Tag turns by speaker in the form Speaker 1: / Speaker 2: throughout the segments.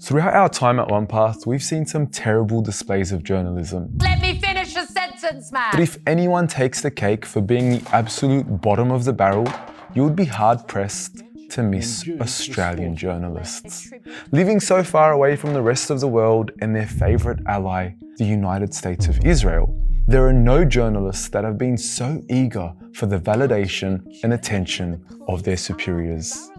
Speaker 1: Throughout our time at OnePath, we've seen some terrible displays of journalism.
Speaker 2: Let me finish a sentence, man!
Speaker 1: But if anyone takes the cake for being the absolute bottom of the barrel, you would be hard-pressed to miss Australian journalists. Living so far away from the rest of the world and their favourite ally, the United States of Israel, there are no journalists that have been so eager for the validation and attention of their superiors.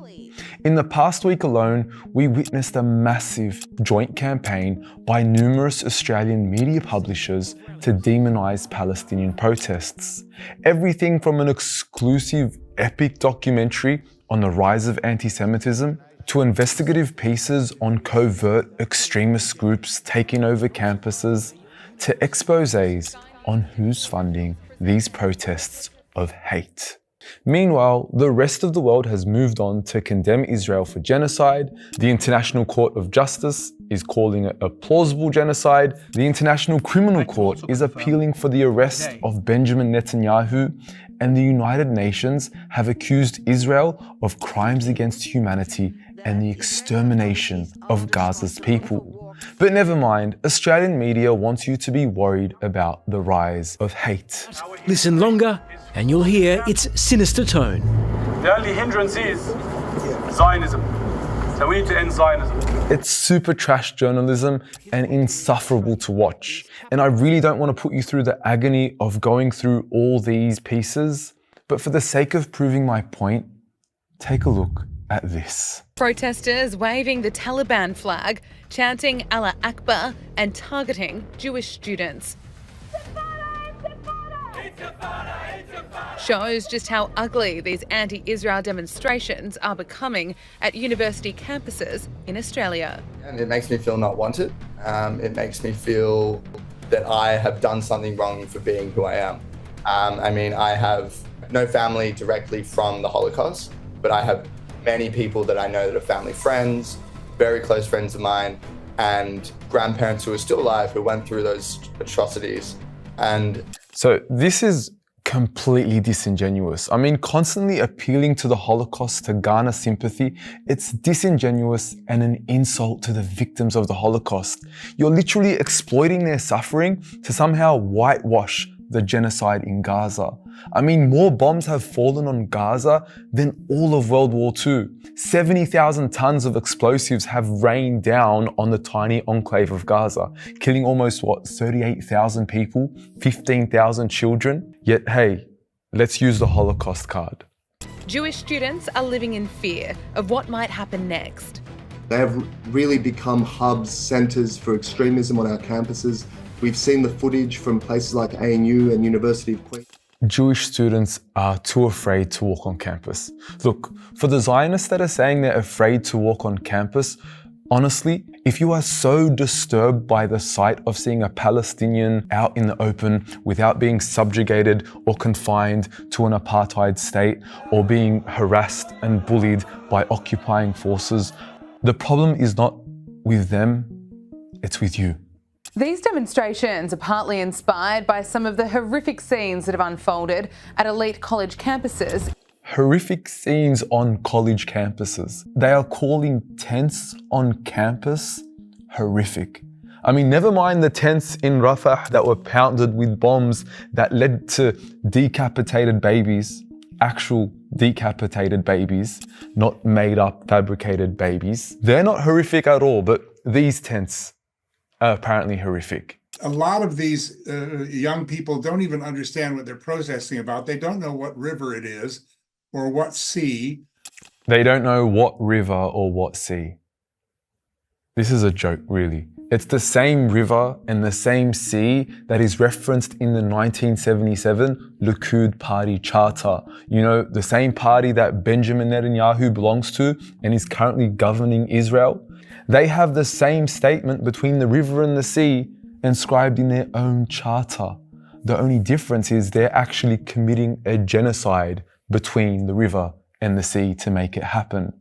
Speaker 1: In the past week alone, we witnessed a massive joint campaign by numerous Australian media publishers to demonise Palestinian protests. Everything from an exclusive epic documentary on the rise of anti-Semitism to investigative pieces on covert extremist groups taking over campuses to exposés on who's funding these protests of hate. Meanwhile, the rest of the world has moved on to condemn Israel for genocide. The International Court of Justice is calling it a plausible genocide. The International Criminal Court is appealing for the arrest of Benjamin Netanyahu, and the United Nations have accused Israel of crimes against humanity and the extermination of Gaza's people. But never mind, Australian media wants you to be worried about the rise of hate.
Speaker 3: Listen longer and you'll hear its sinister tone.
Speaker 4: The only hindrance is Zionism. So we need to end Zionism.
Speaker 1: It's super trash journalism and insufferable to watch. And I really don't want to put you through the agony of going through all these pieces, but for the sake of proving my point, take a look at this.
Speaker 5: Protesters waving the Taliban flag, chanting Allah Akbar and targeting Jewish students. Shows just how ugly these anti-Israel demonstrations are becoming at university campuses in Australia.
Speaker 6: And it makes me feel not wanted. It makes me feel that I have done something wrong for being who I am. I have no family directly from the Holocaust, but I have many people that I know that are family friends, very close friends of mine, and grandparents who are still alive who went through those atrocities. And
Speaker 1: so this is completely disingenuous. Constantly appealing to the Holocaust to garner sympathy, it's disingenuous and an insult to the victims of the Holocaust. You're literally exploiting their suffering to somehow whitewash the genocide in Gaza. More bombs have fallen on Gaza than all of World War II. 70,000 tons of explosives have rained down on the tiny enclave of Gaza, killing almost, 38,000 people, 15,000 children? Yet, hey, let's use the Holocaust card.
Speaker 5: Jewish students are living in fear of what might happen next.
Speaker 7: They have really become hubs, centres for extremism on our campuses. We've seen the footage from places like ANU and University of Queensland.
Speaker 1: Jewish students are too afraid to walk on campus. Look, for the Zionists that are saying they're afraid to walk on campus, honestly, if you are so disturbed by the sight of seeing a Palestinian out in the open without being subjugated or confined to an apartheid state or being harassed and bullied by occupying forces, the problem is not with them, it's with you.
Speaker 5: These demonstrations are partly inspired by some of the horrific scenes that have unfolded at elite college campuses.
Speaker 1: Horrific scenes on college campuses. They are calling tents on campus horrific. Never mind the tents in Rafah that were pounded with bombs that led to decapitated babies, actual decapitated babies, not made up, fabricated babies. They're not horrific at all, but these tents are apparently horrific.
Speaker 8: A lot of these young people don't even understand what they're protesting about. They don't know what river it is or what sea.
Speaker 1: They don't know what river or what sea. This is a joke, really. It's the same river and the same sea that is referenced in the 1977 Likud Party Charter. The same party that Benjamin Netanyahu belongs to and is currently governing Israel. They have the same statement between the river and the sea inscribed in their own charter. The only difference is they're actually committing a genocide between the river and the sea to make it happen.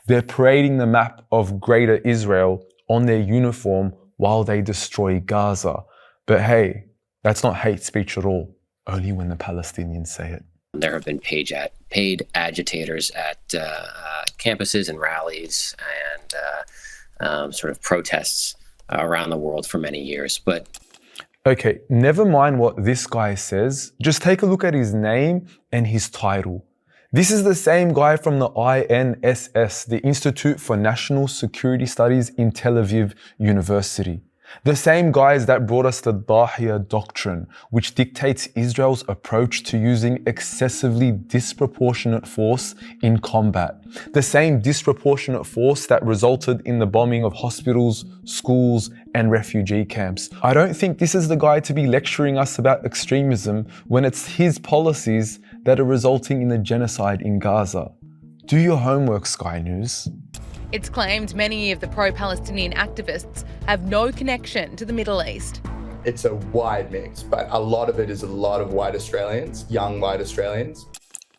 Speaker 1: They're parading the map of Greater Israel on their uniform while they destroy Gaza. But hey, that's not hate speech at all, only when the Palestinians say it.
Speaker 9: There have been paid agitators at campuses and rallies, and sort of protests around the world for many years. But
Speaker 1: okay, never mind what this guy says. Just take a look at his name and his title. This is the same guy from the INSS, the Institute for National Security Studies in Tel Aviv University. The same guys that brought us the Dahiya Doctrine, which dictates Israel's approach to using excessively disproportionate force in combat. The same disproportionate force that resulted in the bombing of hospitals, schools, and refugee camps. I don't think this is the guy to be lecturing us about extremism when it's his policies that are resulting in the genocide in Gaza. Do your homework, Sky News.
Speaker 5: It's claimed many of the pro-Palestinian activists have no connection to the Middle East.
Speaker 6: It's a wide mix, but a lot of it is a lot of white Australians, young white Australians.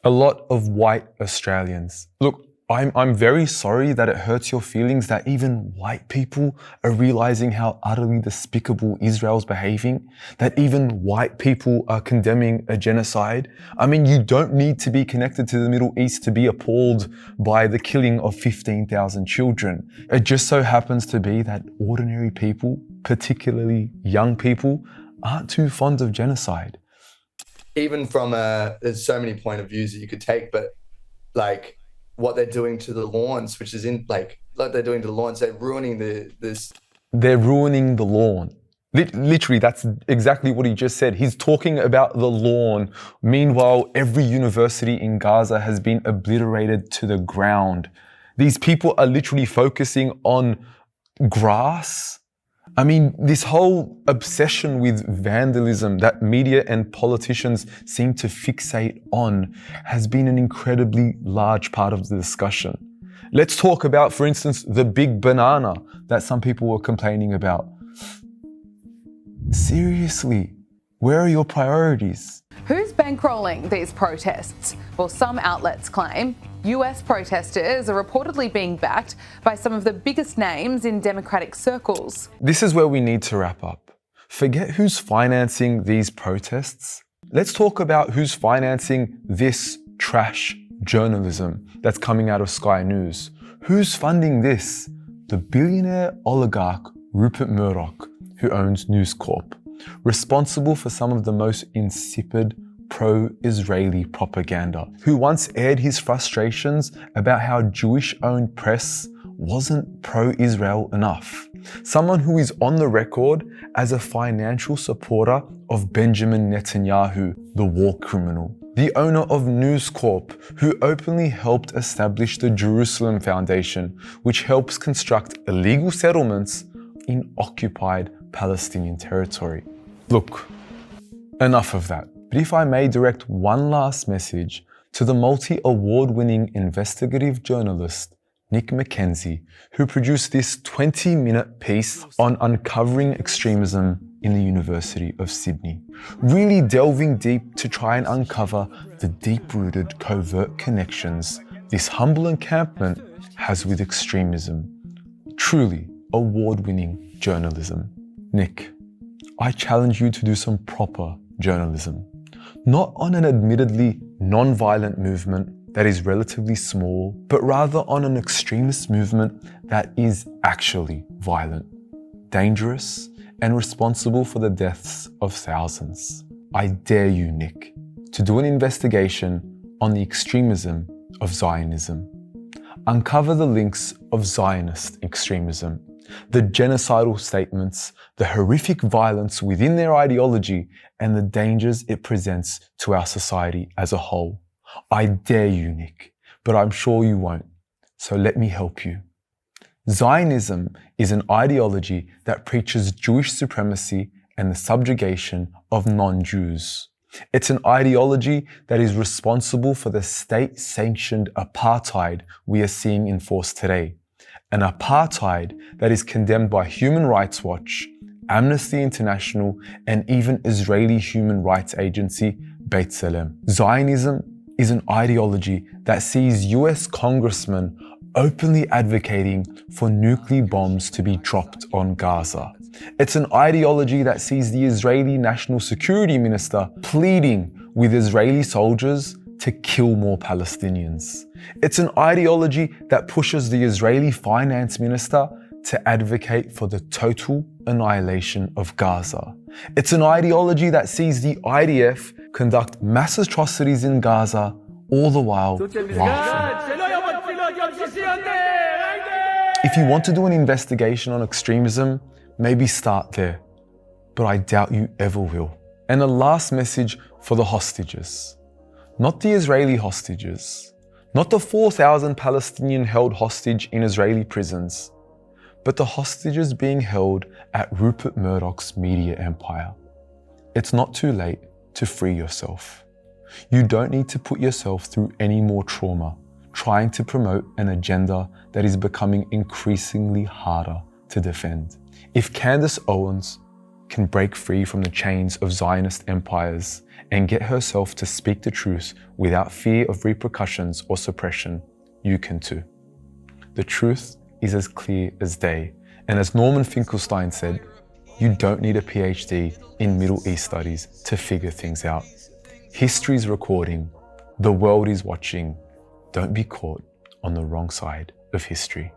Speaker 1: A lot of white Australians. Look, I'm very sorry that it hurts your feelings that even white people are realizing how utterly despicable Israel's behaving, that even white people are condemning a genocide. I mean, you don't need to be connected to the Middle East to be appalled by the killing of 15,000 children. It just so happens to be that ordinary people, particularly young people, aren't too fond of genocide.
Speaker 6: Even from there's so many point of views that you could take, but like, what they're doing to the lawns, which is like they're doing to the lawns, they're ruining this.
Speaker 1: They're ruining the lawn. Literally, that's exactly what he just said. He's talking about the lawn. Meanwhile, every university in Gaza has been obliterated to the ground. These people are literally focusing on grass. I mean, this whole obsession with vandalism that media and politicians seem to fixate on has been an incredibly large part of the discussion. Let's talk about, for instance, the big banana that some people were complaining about. Seriously, where are your priorities?
Speaker 5: Who's bankrolling these protests? Well, some outlets claim US protesters are reportedly being backed by some of the biggest names in democratic circles.
Speaker 1: This is where we need to wrap up. Forget who's financing these protests. Let's talk about who's financing this trash journalism that's coming out of Sky News. Who's funding this? The billionaire oligarch Rupert Murdoch, who owns News Corp, responsible for some of the most insipid pro-Israeli propaganda, who once aired his frustrations about how Jewish-owned press wasn't pro-Israel enough. Someone who is on the record as a financial supporter of Benjamin Netanyahu, the war criminal. The owner of News Corp, who openly helped establish the Jerusalem Foundation, which helps construct illegal settlements in occupied Palestinian territory. Look, enough of that. But if I may direct one last message to the multi-award-winning investigative journalist Nick McKenzie, who produced this 20-minute piece on uncovering extremism in the University of Sydney, really delving deep to try and uncover the deep-rooted covert connections this humble encampment has with extremism. Truly award-winning journalism. Nick, I challenge you to do some proper journalism. Not on an admittedly non-violent movement that is relatively small, but rather on an extremist movement that is actually violent, dangerous, and responsible for the deaths of thousands. I dare you, Nick, to do an investigation on the extremism of Zionism. Uncover the links of Zionist extremism, the genocidal statements, the horrific violence within their ideology, and the dangers it presents to our society as a whole. I dare you, Nick, but I'm sure you won't. So let me help you. Zionism is an ideology that preaches Jewish supremacy and the subjugation of non-Jews. It's an ideology that is responsible for the state-sanctioned apartheid we are seeing enforced today. An apartheid that is condemned by Human Rights Watch, Amnesty International, and even Israeli human rights agency B'Tselem. Zionism is an ideology that sees US congressmen openly advocating for nuclear bombs to be dropped on Gaza. It's an ideology that sees the Israeli National Security Minister pleading with Israeli soldiers to kill more Palestinians. It's an ideology that pushes the Israeli Finance Minister to advocate for the total annihilation of Gaza. It's an ideology that sees the IDF conduct mass atrocities in Gaza, all the while laughing. If you want to do an investigation on extremism, maybe start there, but I doubt you ever will. And a last message for the hostages. Not the Israeli hostages, not the 4,000 Palestinian held hostage in Israeli prisons, but the hostages being held at Rupert Murdoch's media empire. It's not too late to free yourself. You don't need to put yourself through any more trauma trying to promote an agenda that is becoming increasingly harder to defend. If Candace Owens can break free from the chains of Zionist empires and get herself to speak the truth without fear of repercussions or suppression, you can too. The truth is as clear as day, and as Norman Finkelstein said, you don't need a PhD in Middle East studies to figure things out. History's recording, the world is watching. Don't be caught on the wrong side of history.